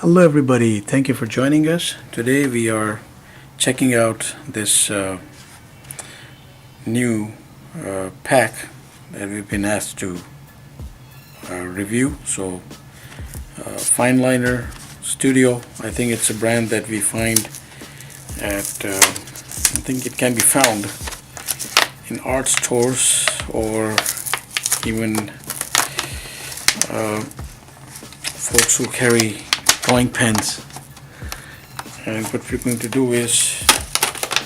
Hello everybody, thank you for joining us. Today we are checking out this new pack that we've been asked to review. So Fineliner Studio, I think it's a brand that we find at, I think it can be found in art stores or even folks who carry drawing pens. And what we're going to do is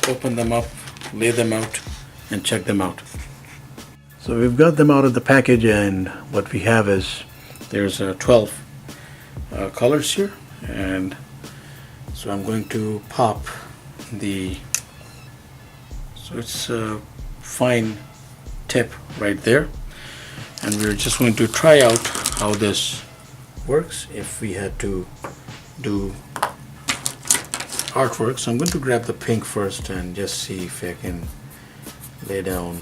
open them up, lay them out, and check them out. So we've got them out of the package, and what we have is there's 12 colors here, and so I'm going to pop the, so it's a fine tip right there, and we're just going to try out how this works if we had to do artwork. So I'm going to grab the pink first and just see if I can lay down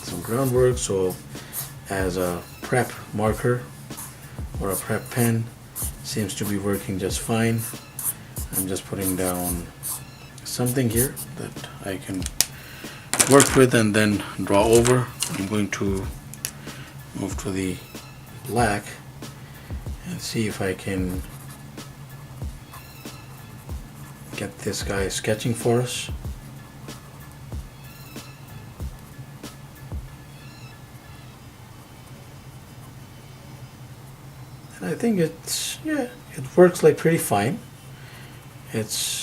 some groundwork. So as a prep marker or a prep pen, seems to be working just fine. I'm just putting down something here that I can work with and then draw over. I'm going to move to the black and see if I can get this guy sketching for us. And I think it's, yeah, it works like pretty fine. It's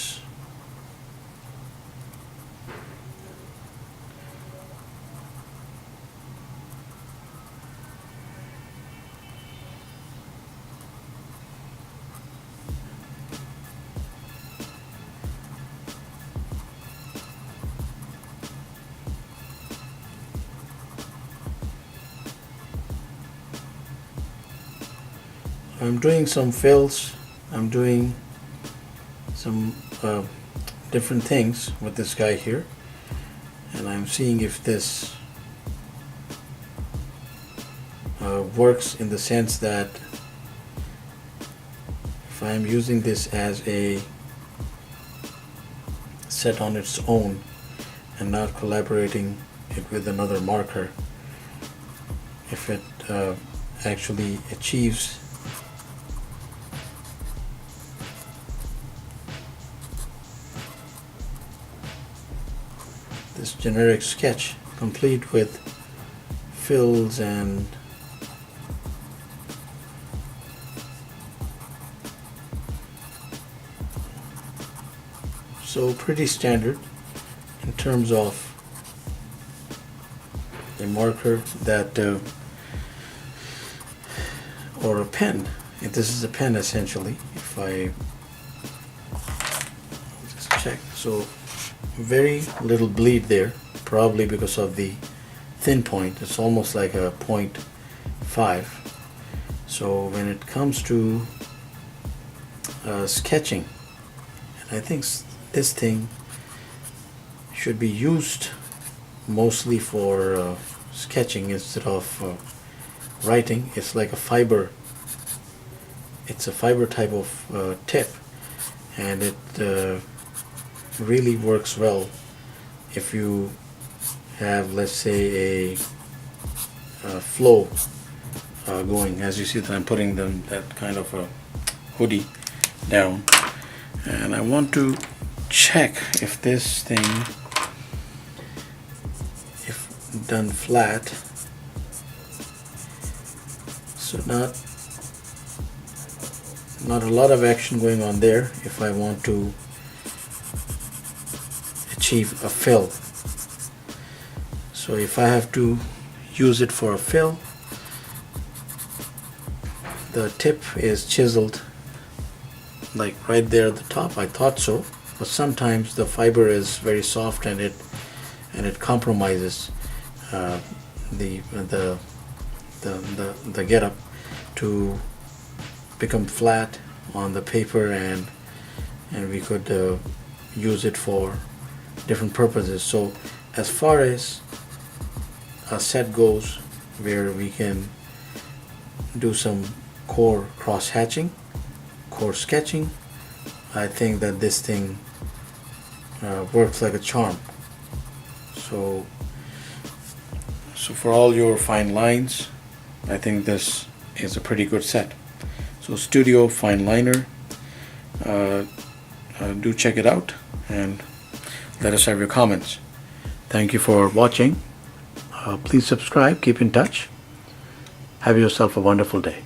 I'm doing some fills, I'm doing some different things with this guy here, and I'm seeing if this works in the sense that if I'm using this as a set on its own and not collaborating it with another marker, if it actually achieves this generic sketch complete with fills and so pretty standard in terms of a marker that or a pen. This is a pen essentially. If I just check, so very little bleed there, probably because of the thin point. It's almost like a 0.5. So when it comes to sketching, and I think this thing should be used mostly for sketching instead of writing. It's like a fiber. It's a fiber type of tip, and it really works well if you have, let's say, a flow going. As you see that I'm putting that kind of a hoodie down, and I want to check if this thing, if done flat, so not a lot of action going on there. If I want to achieve a fill, so if I have to use it for a fill, the tip is chiseled like right there at the top. I thought so, but sometimes the fiber is very soft and it compromises the getup to become flat on the paper, and we could use it for different purposes. So as far as a set goes where we can do some core cross hatching, core sketching, I think that this thing works like a charm. So for all your fine lines, I think this is a pretty good set. So Studio Fineliner, do check it out and let us have your comments. Thank you for watching. Please subscribe, keep in touch. Have yourself a wonderful day.